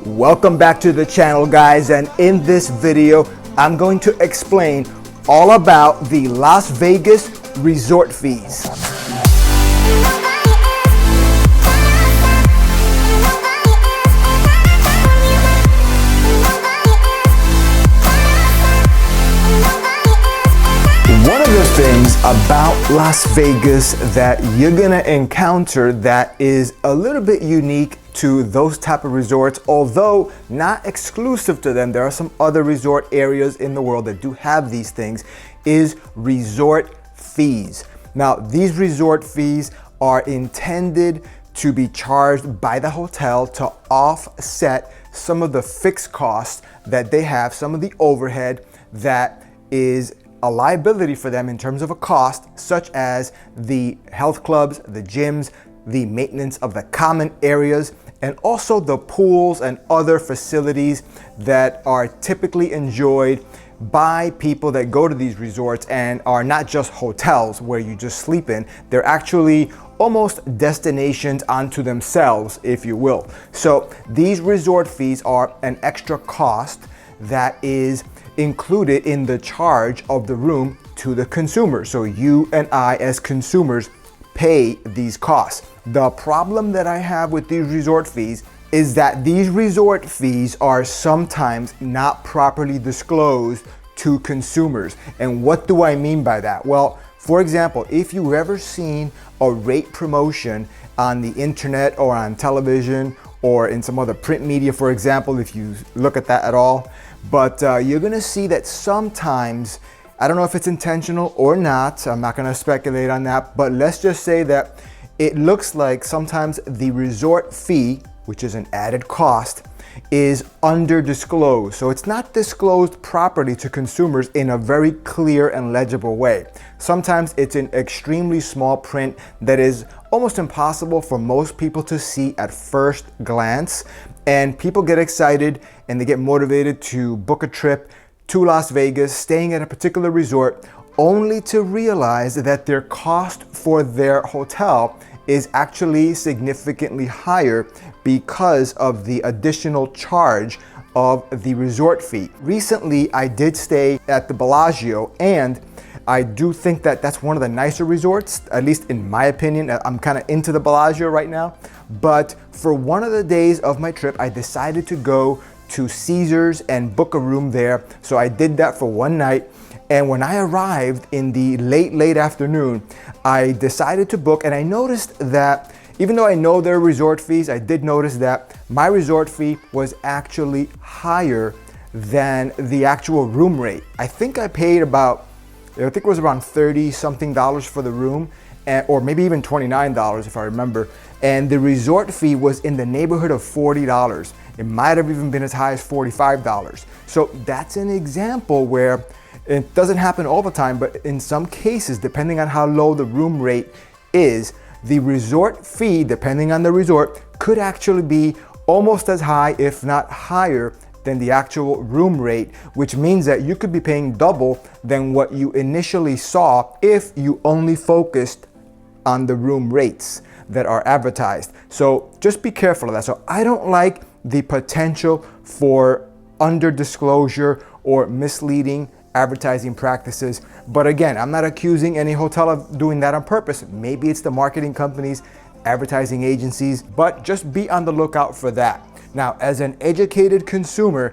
Welcome back to the channel, guys, and in this video I'm going to explain all about the Las Vegas resort fees. One of the things about Las Vegas that you're gonna encounter that is a little bit unique to those type of resorts, although not exclusive to them, there are some other resort areas in the world that do have these things, is resort fees. Now, these resort fees are intended to be charged by the hotel to offset some of the fixed costs that they have, some of the overhead that is a liability for them in terms of a cost, such as the health clubs, the gyms, the maintenance of the common areas, and also the pools and other facilities that are typically enjoyed by people that go to these resorts and are not just hotels where you just sleep in. They're actually almost destinations unto themselves, if you will. So these resort fees are an extra cost that is included in the charge of the room to the consumer. So you and I as consumers pay these costs. The problem that I have with these resort fees is that these resort fees are sometimes not properly disclosed to consumers. And what do I mean by that? Well, for example, if you've ever seen a rate promotion on the internet or on television or in some other print media, for example, if you look at that at all, but you're gonna see that sometimes, I don't know if it's intentional or not, I'm not gonna speculate on that, but let's just say that it looks like sometimes the resort fee, which is an added cost, is under disclosed. So it's not disclosed properly to consumers in a very clear and legible way. Sometimes it's in extremely small print that is almost impossible for most people to see at first glance. And people get excited and they get motivated to book a trip to Las Vegas, staying at a particular resort, only to realize that their cost for their hotel is actually significantly higher because of the additional charge of the resort fee. Recently, I did stay at the Bellagio, and I do think that that's one of the nicer resorts, at least in my opinion. I'm kind of into the Bellagio right now, but for one of the days of my trip, I decided to go to Caesars and book a room there. So I did that for one night. And when I arrived in the late afternoon, I decided to book, and I noticed that even though I know their resort fees, I did notice that my resort fee was actually higher than the actual room rate. I think I paid about, I think it was around 30 something dollars for the room, or maybe even $29 if I remember. And the resort fee was in the neighborhood of $40. It might have even been as high as $45. So that's an example where it doesn't happen all the time, but in some cases, depending on how low the room rate is, the resort fee, depending on the resort, could actually be almost as high, if not higher, than the actual room rate, which means that you could be paying double than what you initially saw if you only focused on the room rates that are advertised. So just be careful of that. So I don't like the potential for under disclosure or misleading advertising practices. But again, I'm not accusing any hotel of doing that on purpose. Maybe it's the marketing companies, advertising agencies, but just be on the lookout for that. Now, as an educated consumer,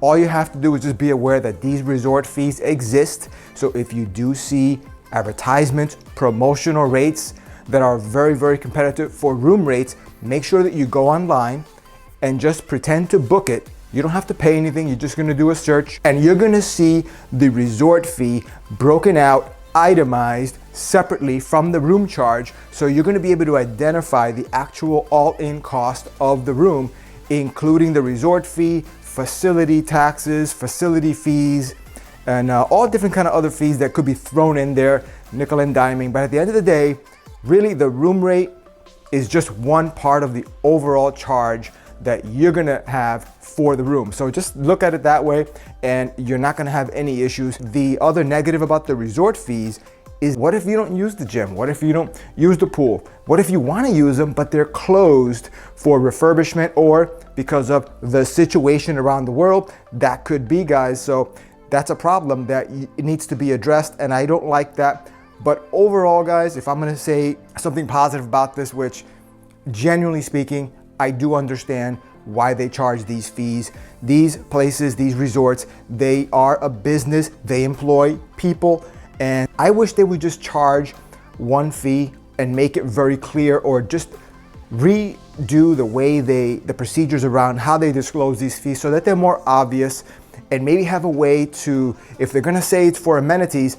all you have to do is just be aware that these resort fees exist. So if you do see advertisements, promotional rates that are very competitive for room rates, make sure that you go online and just pretend to book it. You don't have to pay anything, you're just gonna do a search, and you're gonna see the resort fee broken out, itemized separately from the room charge. So you're gonna be able to identify the actual all-in cost of the room, including the resort fee, facility taxes, facility fees, and all different kind of other fees that could be thrown in there, nickel and diming. But at the end of the day, really the room rate is just one part of the overall charge that you're gonna have for the room. So just look at it that way and you're not gonna have any issues. The other negative about the resort fees is what if you don't use the gym? What if you don't use the pool? What if you want to use them, but they're closed for refurbishment or because of the situation around the world? That could be, guys. So that's a problem that it needs to be addressed, and I don't like that. But overall, guys, if I'm going to say something positive about this, which genuinely speaking, I do understand why they charge these fees. These places, these resorts, they are a business. They employ people, and I wish they would just charge one fee and make it very clear, or just redo the way the procedures around how they disclose these fees so that they're more obvious, and maybe have a way to, if they're gonna say it's for amenities,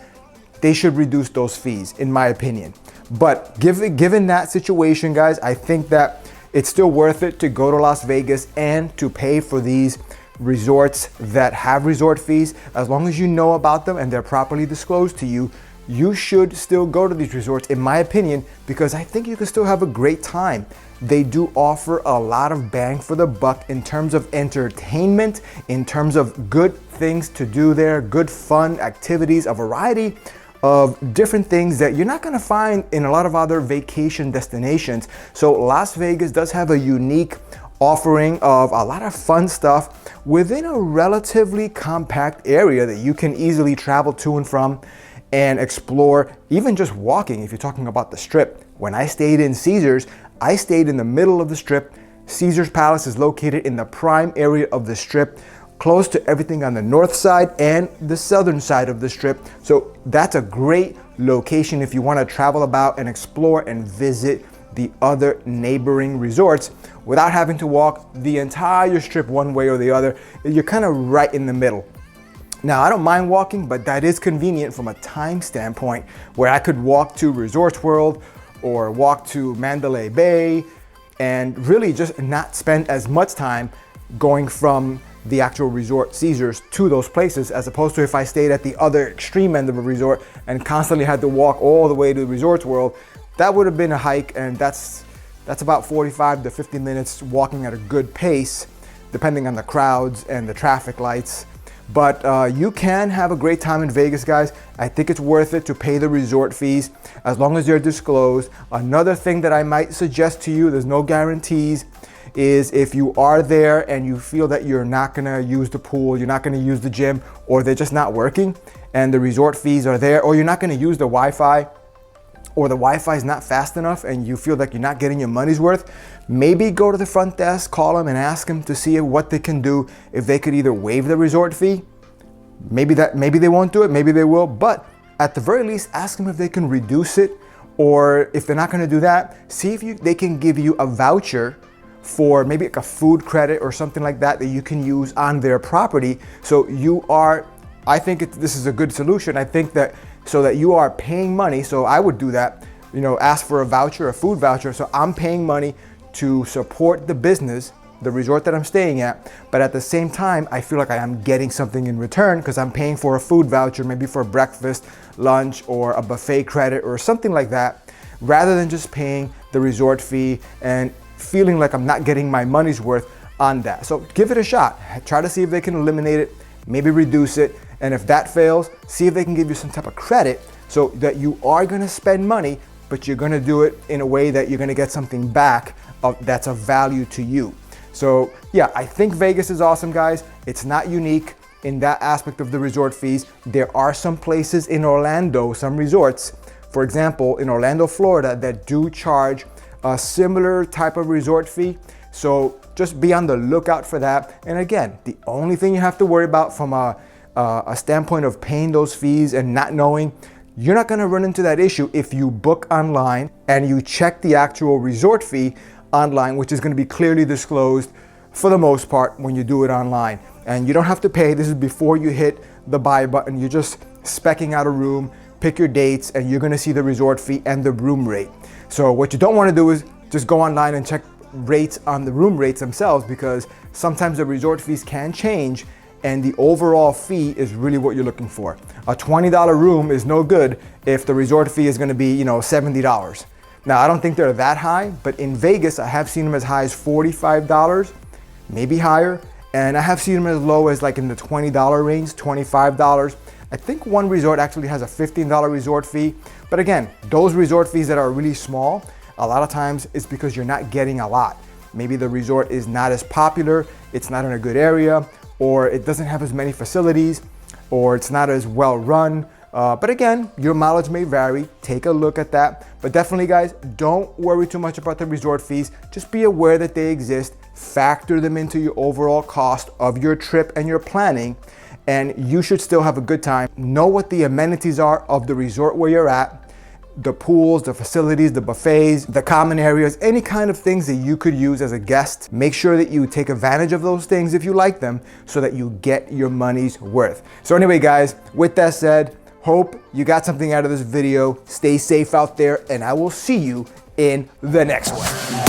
they should reduce those fees, in my opinion. But given that situation, guys, I think that it's still worth it to go to Las Vegas and to pay for these resorts that have resort fees. As long as you know about them and they're properly disclosed to you, you should still go to these resorts, in my opinion, because I think you can still have a great time. They do offer a lot of bang for the buck in terms of entertainment, in terms of good things to do there, good fun activities, a variety of different things that you're not gonna find in a lot of other vacation destinations. So Las Vegas does have a unique offering of a lot of fun stuff within a relatively compact area that you can easily travel to and from and explore, even just walking. If you're talking about the Strip, when I stayed in Caesars, I stayed in the middle of the Strip. Caesars Palace is located in the prime area of the Strip, close to everything on the north side and the southern side of the Strip. So that's a great location if you want to travel about and explore and visit the other neighboring resorts without having to walk the entire Strip one way or the other. You're kind of right in the middle. Now, I don't mind walking, but that is convenient from a time standpoint, where I could walk to Resorts World or walk to Mandalay Bay and really just not spend as much time going from the actual resort Caesars to those places, as opposed to if I stayed at the other extreme end of a resort and constantly had to walk all the way to Resorts World. That would have been a hike, and that's about 45 to 50 minutes walking at a good pace, depending on the crowds and the traffic lights. But you can have a great time in Vegas, guys. I think it's worth it to pay the resort fees as long as they're disclosed. Another thing that I might suggest to you, there's no guarantees, is if you are there and you feel that you're not gonna use the pool, you're not gonna use the gym, or they're just not working and the resort fees are there, or you're not gonna use the Wi-Fi, or the Wi-Fi is not fast enough and you feel like you're not getting your money's worth, maybe go to the front desk, call them and ask them to see what they can do, if they could either waive the resort fee. Maybe they won't do it, maybe they will, but at the very least, ask them if they can reduce it, or if they're not gonna do that, see if they can give you a voucher for maybe like a food credit or something like that that you can use on their property. So I think this is a good solution. I think that so that you are paying money, so I would do that, ask for a voucher, a food voucher, so I'm paying money to support the business, the resort that I'm staying at, but at the same time, I feel like I am getting something in return because I'm paying for a food voucher, maybe for breakfast, lunch, or a buffet credit or something like that, rather than just paying the resort fee and feeling like I'm not getting my money's worth on that. So give it a shot. Try to see if they can eliminate it, maybe reduce it. And if that fails, see if they can give you some type of credit so that you are gonna spend money, but you're gonna do it in a way that you're gonna get something back that's of value to you. So yeah, I think Vegas is awesome, guys. It's not unique in that aspect of the resort fees. There are some places in Orlando, some resorts, for example, in Orlando, Florida, that do charge a similar type of resort fee. So just be on the lookout for that. And again, the only thing you have to worry about from a standpoint of paying those fees and not knowing, you're not gonna run into that issue if you book online and you check the actual resort fee online, which is gonna be clearly disclosed for the most part when you do it online. And you don't have to pay. This is before you hit the buy button. You're just specking out a room, pick your dates, and you're gonna see the resort fee and the room rate. So what you don't wanna do is just go online and check rates on the room rates themselves, because sometimes the resort fees can change and the overall fee is really what you're looking for. A $20 room is no good if the resort fee is gonna be, $70. Now, I don't think they're that high, but in Vegas, I have seen them as high as $45, maybe higher. And I have seen them as low as like in the $20 range, $25. I think one resort actually has a $15 resort fee. But again, those resort fees that are really small, a lot of times it's because you're not getting a lot. Maybe the resort is not as popular, it's not in a good area, or it doesn't have as many facilities, or it's not as well run. But again, your mileage may vary. Take a look at that. But definitely, guys, don't worry too much about the resort fees. Just be aware that they exist. Factor them into your overall cost of your trip and your planning, and you should still have a good time. Know what the amenities are of the resort where you're at. The pools, the facilities, the buffets, the common areas, any kind of things that you could use as a guest. Make sure that you take advantage of those things if you like them so that you get your money's worth. So anyway, guys, with that said, hope you got something out of this video. Stay safe out there, and I will see you in the next one.